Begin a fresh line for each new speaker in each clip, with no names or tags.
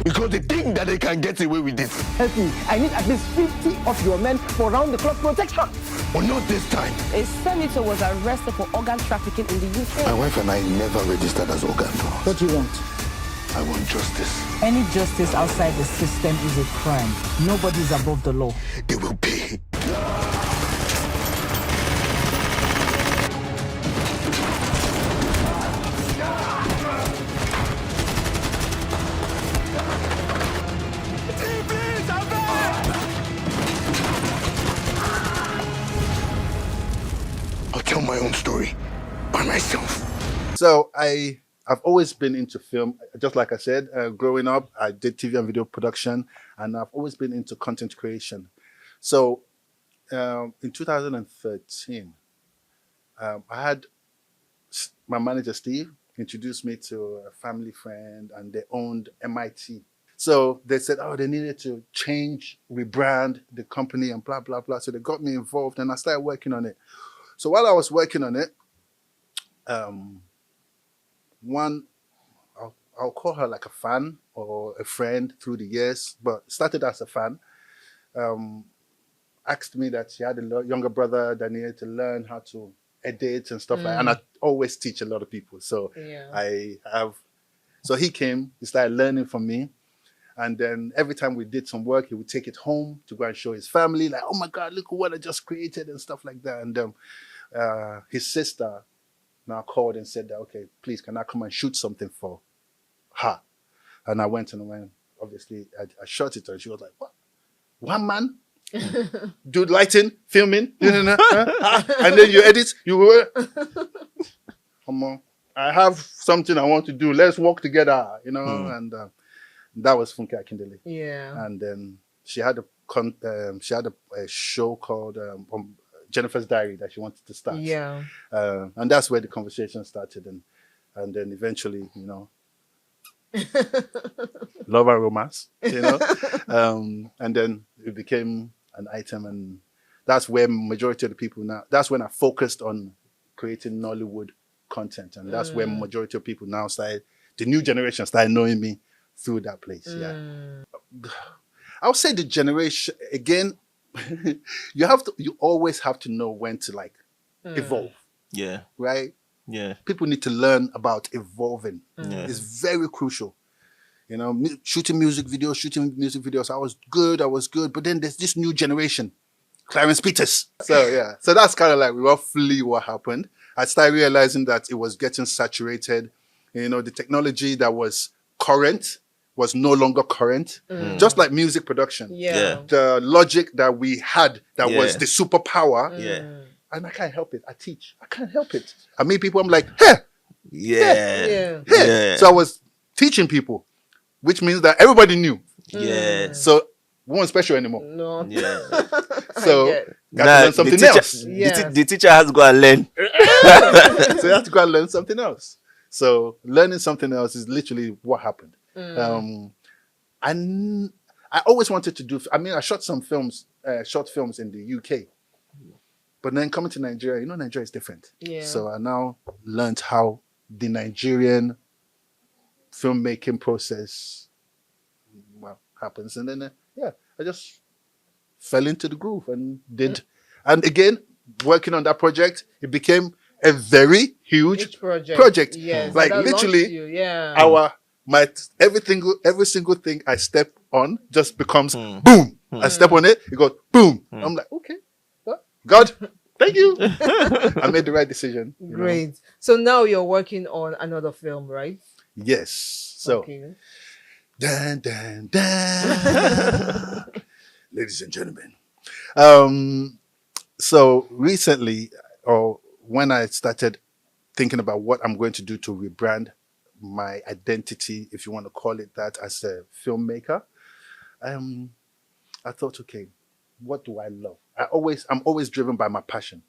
Because they think that they can get away with this.
Help me. I need at least 50 of your men for round-the-clock protection.
But not this time.
A senator was arrested for organ trafficking in the UK.
My wife and I never registered as organ donors.
What do you want?
I want justice.
Any justice outside the system is a crime. Nobody is above the law.
They will pay. I'll tell my own story by myself.
So I've always been into film. Just like I said, growing up, I did TV and video production, and I've always been into content creation. So in 2013, I had my manager, Steve, introduced me to a family friend, and they owned MIT. So they said, oh, they needed to change, rebrand the company and blah, blah, blah. So they got me involved, and I started working on it. So while I was working on it, I'll call her like a fan or a friend through the years, but started as a fan. Asked me that she had a younger brother that needed to learn how to edit and stuff like that. And I always teach a lot of people. So so he came, he started learning from me. And then every time we did some work, he would take it home to go and show his family, like, oh my God, look at what I just created and stuff like that. And his sister now called and said that, okay, please, can I come and shoot something for her? And I went, obviously, I shot it, and she was like, what? One man? Do lighting, filming, and then you edit, you were, come on, I have something I want to do. Let's work together, and that was Funke Akindele.
Yeah.
And then she had a show called Jennifer's Diary that she wanted to start.
Yeah.
And that's where the conversation started, and then eventually, love and romance, and then it became an item, and that's where majority of the people now. That's when I focused on creating Nollywood content, and that's where majority of people now started. The new generation started knowing me through that place. Yeah, I would say the generation again. You always have to know when to evolve.
Yeah.
Right.
Yeah.
People need to learn about evolving.
Yeah.
It's very crucial. Shooting music videos. I was good. But then there's this new generation, Clarence Peters. So yeah. So that's kind of like roughly what happened. I started realizing that it was getting saturated. The technology that was current was no longer current. Just like music production.
Yeah.
The logic that we had that was the superpower.
Yeah.
And I can't help it. I teach. I can't help it. I meet people, I'm like, hey.
Yeah.
So I was teaching people, which means that everybody knew.
Yeah.
So we weren't special anymore.
No.
Yeah.
So got to learn something else.
The teacher has to go and learn.
So you have to go and learn something else. So learning something else is literally what happened. And I always wanted to do, I shot some films, short films in the UK. But then coming to Nigeria, Nigeria is different.
Yeah.
So I now learned how the Nigerian filmmaking process happens. And then, I just fell into the groove and did. And again, working on that project, it became a very huge project.
Yes.
Like literally, every single thing I step on just becomes boom. I step on it, it goes boom. I'm like, okay, God, thank you. I made the right decision.
Great. So now you're working on another film, right?
Yes. So,
okay.
Dun, dun, dun. Ladies and gentlemen. So recently, or when I started thinking about what I'm going to do to rebrand my identity, if you want to call it that, as a filmmaker, I thought, okay, what do I love? I'm always driven by my passion.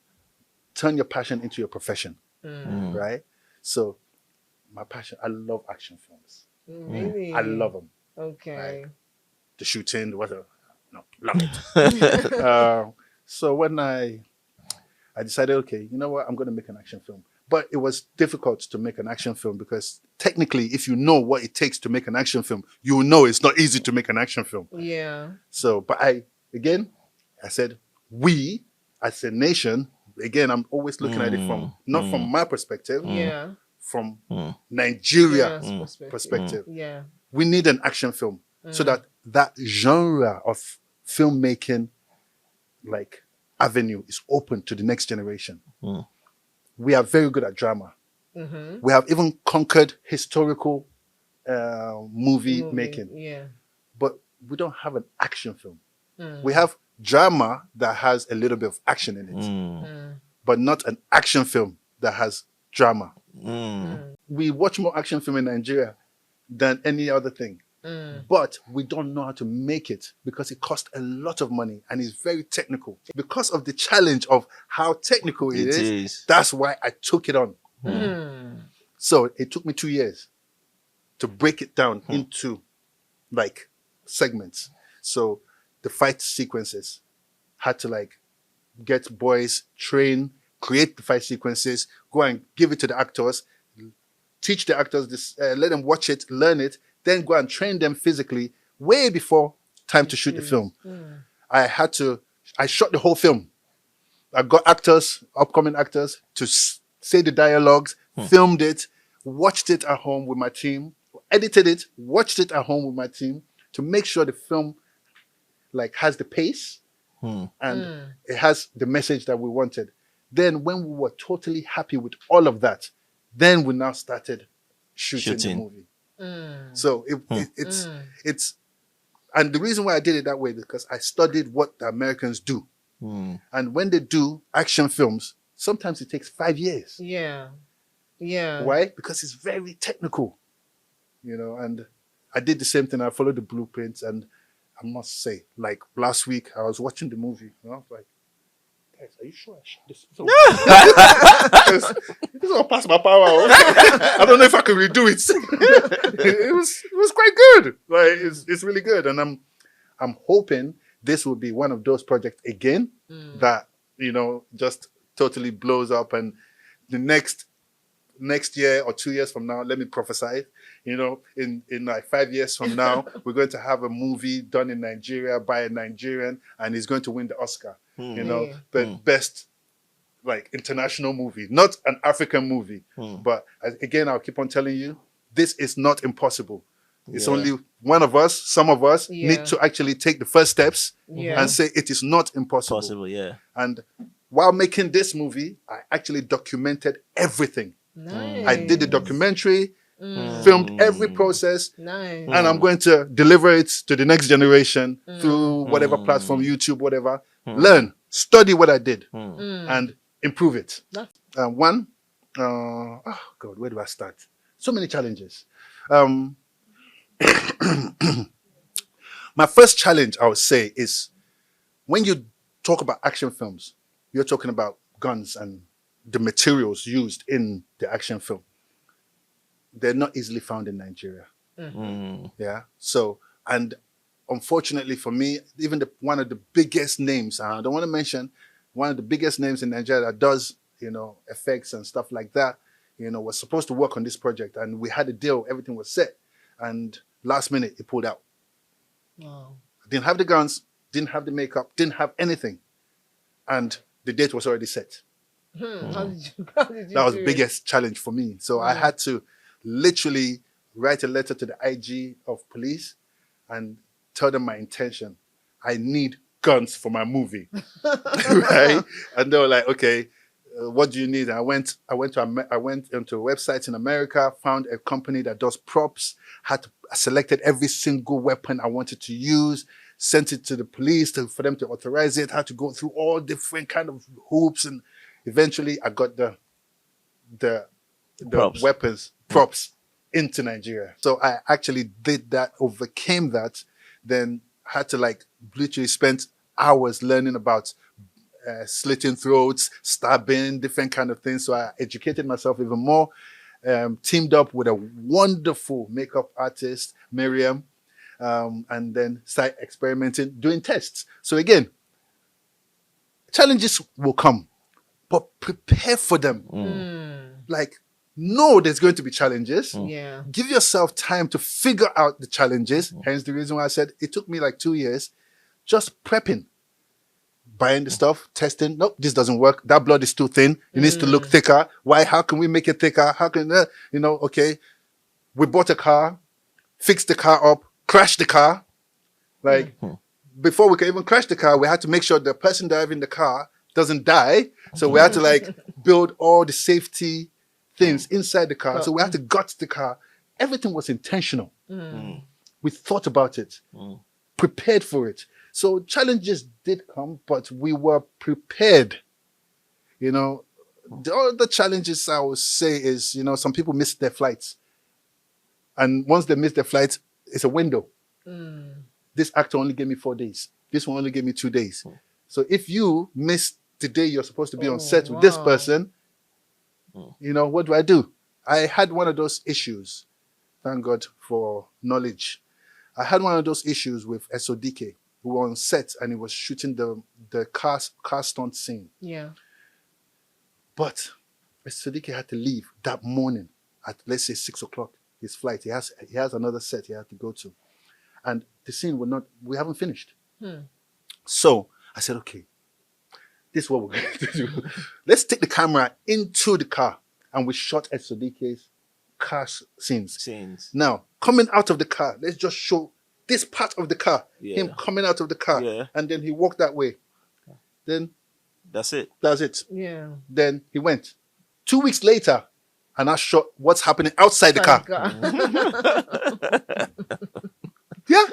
Turn your passion into your profession, right? So my passion, I love action films.
Really?
I love them.
Okay.
Right? The shooting, the whatever. No, love it. So when I decided, okay, you know what? I'm going to make an action film. But it was difficult to make an action film because technically, if you know what it takes to make an action film, you will know it's not easy to make an action film.
Yeah.
So, but I said, we as a nation, again, I'm always looking at it from, not from my perspective,
Yeah.
from Nigeria
Yes,
perspective.
Yeah.
We need an action film so that genre of filmmaking, like avenue, is open to the next generation. We are very good at drama. We have even conquered historical movie making,
Yeah.
but we don't have an action film. We have drama that has a little bit of action in it, but not an action film that has drama. We watch more action film in Nigeria than any other thing, but we don't know how to make it because it costs a lot of money and it's very technical. Because of the challenge of how technical it is, that's why I took it on. So it took me 2 years to break it down into like segments. So the fight sequences had to like get boys, train, create the fight sequences, go and give it to the actors, teach the actors this, let them watch it, learn it, then go and train them physically way before time to shoot the film. I shot the whole film. I got actors, upcoming actors, to say the dialogues, filmed it, watched it at home with my team, edited it, watched it at home with my team to make sure the film like has the pace and it has the message that we wanted. Then when we were totally happy with all of that, then we now started shooting the movie. So it's and the reason why I did it that way is because I studied what the Americans do. And when they do action films, sometimes it takes 5 years.
Yeah. Yeah.
Why? Because it's very technical, you know, and I did the same thing. I followed the blueprints, and I must say, like last week, I was watching the movie, and I was like, guys, are you sure I shot this film? This will pass my power. I don't know if I can redo it. It was quite good. Like it's really good, and I'm hoping this will be one of those projects again that, you know, just totally blows up, and the next year or 2 years from now, let me prophesy, you know, in like 5 years from now, we're going to have a movie done in Nigeria by a Nigerian, and he's going to win the Oscar, you know, the best like international movie, not an African movie. But again, I'll keep on telling you, this is not impossible. It's only one of us, some of us need to actually take the first steps and say it is not impossible. And while making this movie, I actually documented everything.
Nice.
I did the documentary, filmed every process,
Nice.
and I'm going to deliver it to the next generation through whatever platform, YouTube, whatever. Learn, study what I did, and improve it. Oh God, where do I start? So many challenges. My first challenge, I would say, is when you talk about action films, you're talking about guns and the materials used in the action film. They're not easily found in Nigeria. Yeah. So, and unfortunately for me, even one of the biggest names, and I don't want to mention, one of the biggest names in Nigeria that does, you know, effects and stuff like that, you know, was supposed to work on this project, and we had a deal, everything was set, and last minute it pulled out.
Wow.
Didn't have the guns, didn't have the makeup, didn't have anything, and the date was already set.
How did you
That was
do
the
it?
biggest challenge for me. So I had to literally write a letter to the IG of police and tell them my intention. I need guns for my movie, right? And they were like, "Okay, what do you need?" And I went into websites in America, found a company that does props. I selected every single weapon I wanted to use, sent it to the police for them to authorize it. Had to go through all different kind of hoops, and eventually I got the props into Nigeria. So I actually did that, overcame that, then had to like literally spend hours learning about slitting throats, stabbing, different kind of things. So I educated myself even more, teamed up with a wonderful makeup artist, Miriam, and then started experimenting, doing tests. So again, challenges will come. but prepare for them. Like, know there's going to be challenges.
Yeah.
Give yourself time to figure out the challenges. Hence the reason why I said it took me like 2 years just prepping. Buying the stuff, testing. Nope, this doesn't work. That blood is too thin. It needs to look thicker. Why? How can we make it thicker? How can, okay. We bought a car, fixed the car up, crashed the car. Like, before we can even crash the car, we had to make sure the person driving the car doesn't die. So we had to like build all the safety things inside the car. So we had to gut the car. Everything was intentional. We thought about it, prepared for it. So challenges did come, but we were prepared. You know, the other challenges I would say is, you know, some people miss their flights. And once they miss their flights, it's a window. This actor only gave me 4 days. This one only gave me 2 days. So if you miss the day you're supposed to be on set with this person, you know, what do? I had one of those issues. Thank God for knowledge. I had one of those issues with SODK. We were on set and he was shooting the car stunt scene.
Yeah.
But SODK had to leave that morning at, let's say, 6 o'clock. His flight. He has another set he had to go to. And the scene we haven't finished. So I said, okay, this is what we're going to do. Let's take the camera into the car. And we shot SODK's car scenes. Now, coming out of the car, let's just show this part of the car. Him coming out of the car.
Yeah.
And then he walked that way. Then
That's it.
Yeah.
Then he went. 2 weeks later, and I shot what's happening outside the car. Yeah.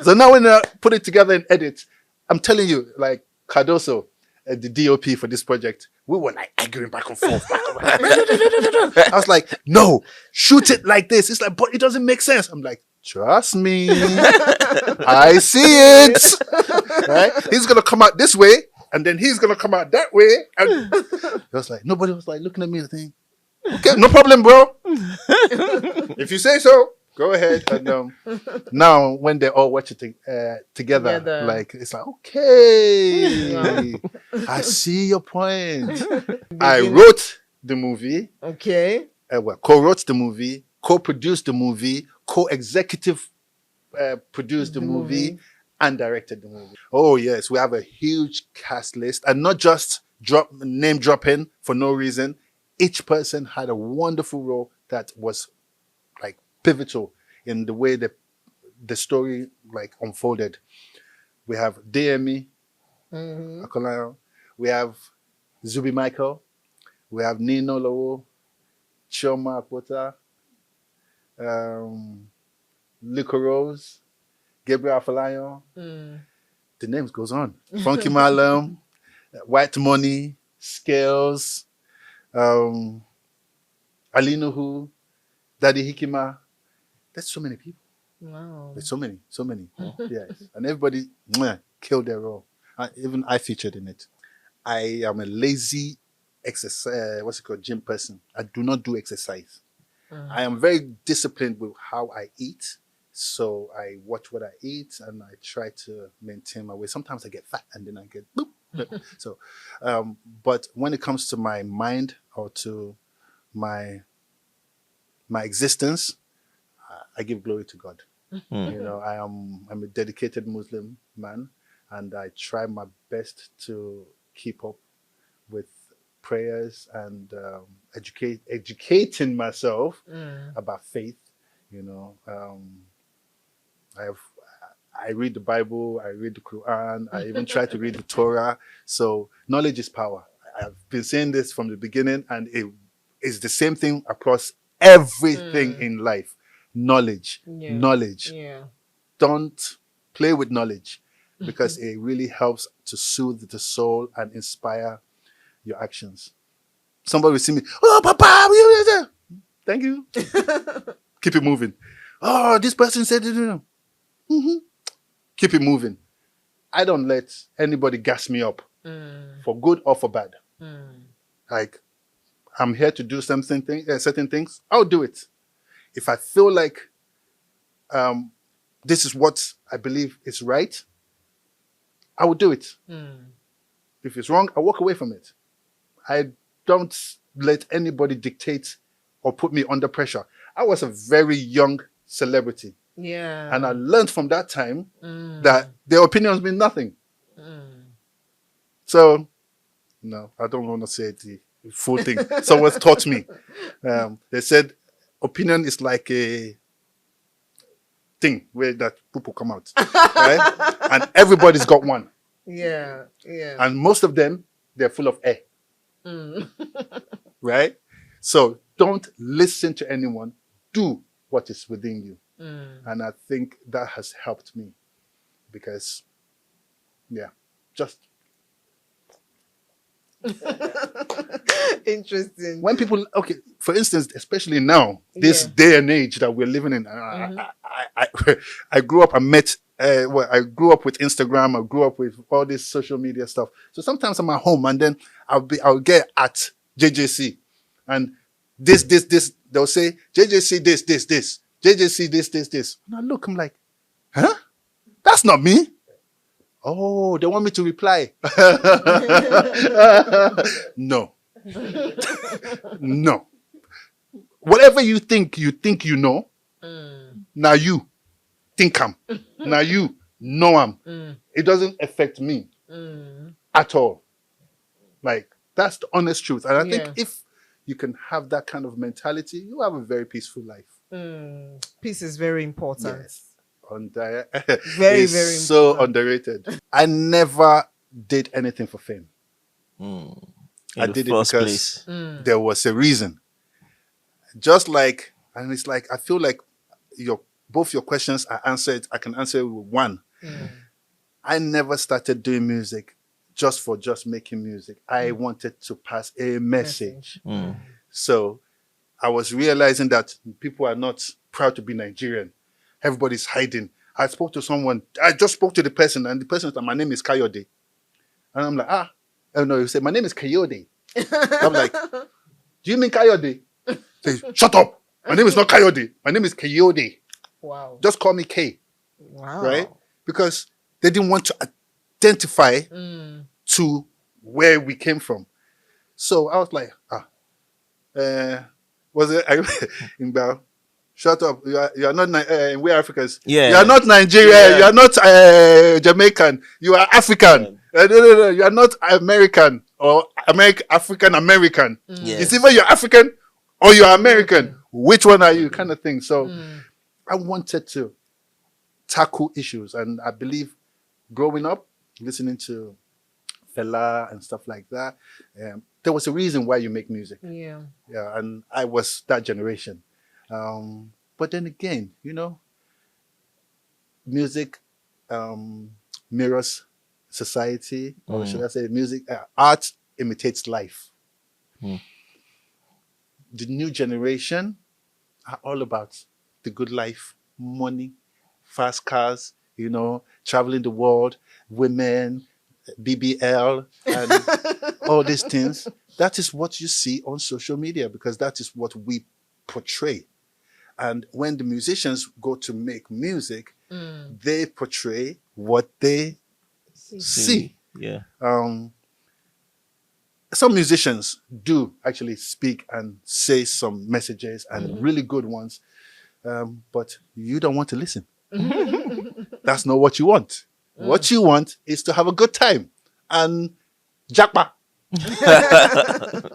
So now when I put it together and edit, I'm telling you, like Cardoso, the DOP for this project, we were like arguing back and forth. I was like, no, shoot it like this. It's like, but it doesn't make sense. I'm like, trust me. I see it. Right? He's going to come out this way, and then he's going to come out that way. And it was like, nobody was like looking at me and saying, okay, no problem, bro. If you say so, go ahead. And now when they all watch it together, like, it's like, okay, I see your point. I wrote the movie.
Okay.
Co-wrote the movie, co-produced the movie, co-executive produced the movie, and directed the movie. Oh, yes, we have a huge cast list. And not just name dropping for no reason. Each person had a wonderful role that was like pivotal in the way the story like unfolded. We have DME, Akolayo. We have Zubi Michael. We have Nino Lowo, Chioma Akpota, Lico Rose, Gabriel Afolayan. The names goes on. Funky Malam, White Money, Scales, Alinuhu, Daddy Hikima. There's so many people.
Wow.
There's so many. Yes. And everybody killed their role. Even I featured in it. I am a lazy gym person. I do not do exercise. I am very disciplined with how I eat. So I watch what I eat and I try to maintain my weight. Sometimes I get fat and then I get boop. So, but when it comes to my mind or to my existence, I give glory to God. You know, I'm a dedicated Muslim man, and I try my best to keep up with prayers and educating myself about faith. You know, I read the Bible, I read the Quran, I even try to read the Torah. So knowledge is power. I've been saying this from the beginning, and it is the same thing across everything in life. Knowledge.
Yeah.
Don't play with knowledge, because it really helps to soothe the soul and inspire your actions. Somebody will see me, oh, Papa, thank you. Keep it moving. Oh, this person said it. Keep it moving. I don't let anybody gas me up for good or for bad. Like, I'm here to do certain things. I'll do it. If I feel like this is what I believe is right, I will do it. If it's wrong, I'll walk away from it. I don't let anybody dictate or put me under pressure. I was a very young celebrity.
Yeah.
And I learned from that time that their opinions mean nothing. So, no, I don't want to say the full thing. Someone taught me. They said opinion is like a thing where that people come out. Right? And everybody's got one.
Yeah. Yeah.
And most of them, they're full of air. Right? So don't listen to anyone. Do what is within you. And I think that has helped me because, yeah, just
Interesting.
when people, okay, for instance, especially now, this day and age that we're living in, I grew up, I grew up with Instagram, I grew up with all this social media stuff. So sometimes I'm at home and then I'll get at JJC and this, they'll say, JJC this, JJC this. And I look, I'm like, huh? That's not me. Oh, they want me to reply. No. No. Whatever you think you know, now you think I'm. Now you know I'm. It doesn't affect me at all. Like, that's the honest truth. And I think if you can have that kind of mentality, you have a very peaceful life.
Peace is very important.
Yes.
Very,
it's
very
so
important.
underrated. I never did anything for fame. I did it because there was a reason. Just like, and it's like, I feel like both your questions are answered. I can answer with one. I never started doing music just making music. I wanted to pass a message. So I was realizing that people are not proud to be Nigerian. Everybody's hiding. I spoke to someone. I just spoke to the person, and the person said, my name is Kayode. And I'm like, oh no, he said, my name is Kayode. I'm like, do you mean Kayode? He says, shut up. My name is not Kayode. My name is Kayode.
Wow.
Just call me K.
Wow.
Right? Because they didn't want to identify to where we came from. So I was like, was it in Bell? Shut up. You are not, we're Africans.
Yeah.
You are not Nigerian.
Yeah.
You are not Jamaican. You are African. No. You are not American or African American. It's either you're African or you're American. Which one are you? Kind of thing. So I wanted to tackle issues. And I believe growing up, listening to Fela and stuff like that, there was a reason why you make music.
Yeah.
Yeah. And I was that generation. But then again, music mirrors society, or should I say music, art imitates life. The new generation are all about the good life, money, fast cars, traveling the world, women, BBL, and all these things. That is what you see on social media because that is what we portray. And when the musicians go to make music, they portray what they see.
Yeah.
Some musicians do actually speak and say some messages and really good ones, but you don't want to listen. That's not what you want. What you want is to have a good time and jackpot.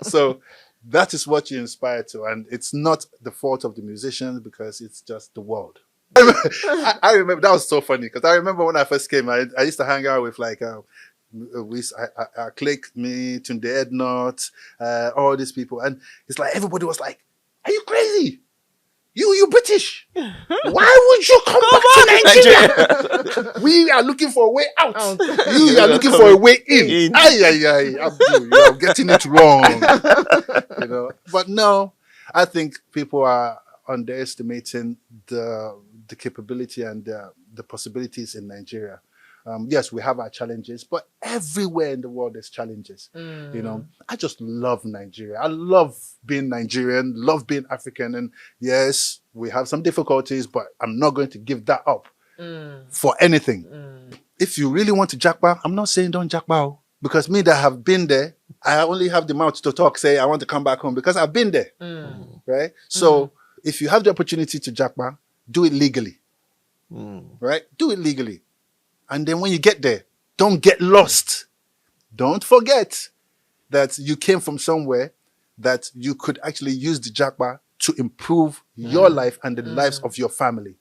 So that is what you inspire to, and it's not the fault of the musicians because it's just the world. I remember that was so funny because I remember when I first came, I used to hang out with like Click Me, Tunde Ednot, all these people, and it's like everybody was like, "Are you crazy? You British? Why would you come back to Nigeria? We are looking for a way out. You are looking for a way in. Abdul, you are getting it wrong. But no, I think people are underestimating the capability and the possibilities in Nigeria. Yes, we have our challenges, but everywhere in the world there's challenges. I just love Nigeria. I love being Nigerian, love being African. And yes, we have some difficulties, but I'm not going to give that up for anything. If you really want to jackpot, I'm not saying don't jackpot, because me that have been there, I only have the mouth to talk, say I want to come back home because I've been there. Right? So if you have the opportunity to japa, do it legally. Right? Do it legally. And then when you get there, don't get lost. Don't forget that you came from somewhere that you could actually use the japa to improve your life and the lives of your family.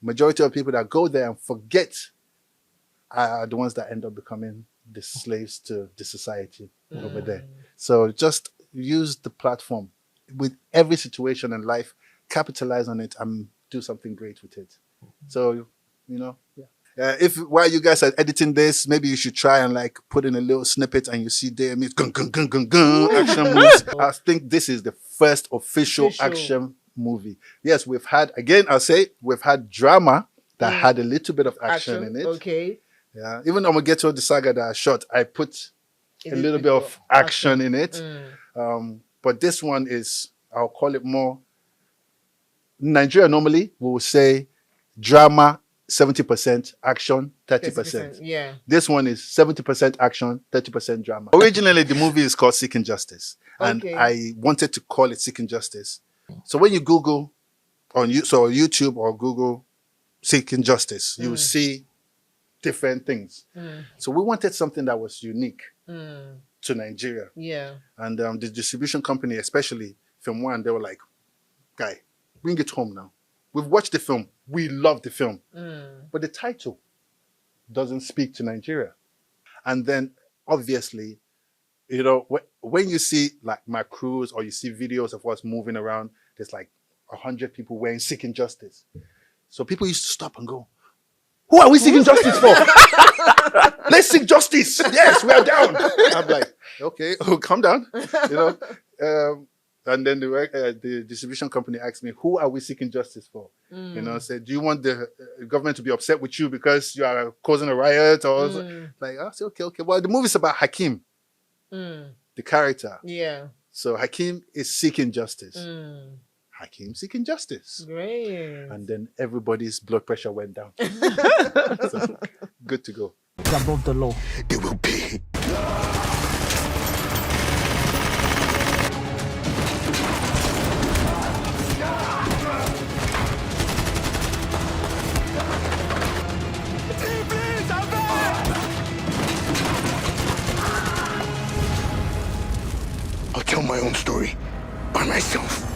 Majority of people that go there and forget are the ones that end up becoming the slaves to the society over there. So just use the platform with every situation in life, capitalize on it and do something great with it. So, if while you guys are editing this, maybe you should try and like put in a little snippet and you see there means gun, gun, gun, gun, gun, action moves. I think this is the first official action movie. Yes, we've had, again, I'll say, we've had drama that had a little bit of action in it.
Okay.
Yeah, even though I'm gonna get to the saga that I shot, I put a little bit of action in it. But this one is, I'll call it more, Nigeria normally we will say drama 70%, action 30%.
Yeah.
This one is 70% action, 30% drama. Originally, the movie is called Seeking Justice. And I wanted to call it Seeking Justice. So when you Google on YouTube or Google Seeking Justice, you will see different things. So we wanted something that was unique to Nigeria.
Yeah.
And the distribution company, especially Film One, they were like, guy, bring it home now. We've watched the film. We love the film. But the title doesn't speak to Nigeria. And then, obviously, when you see like my crews or you see videos of us moving around, there's like 100 people wearing Seeking Justice. So people used to stop and go, who are we seeking justice for? Let's seek justice. Yes, we are down. I'm like, okay, calm down. And then the distribution company asked me, who are we seeking justice for? Said, do you want the government to be upset with you because you are causing a riot? Or like, I said, okay. Well, the movie's about HAKEEM, the character.
Yeah.
So HAKEEM is seeking justice. HAKEEM seeking justice.
Great.
And then everybody's blood pressure went down. So, good to go.
It's above the law.
It will be. I'll tell my own story by myself.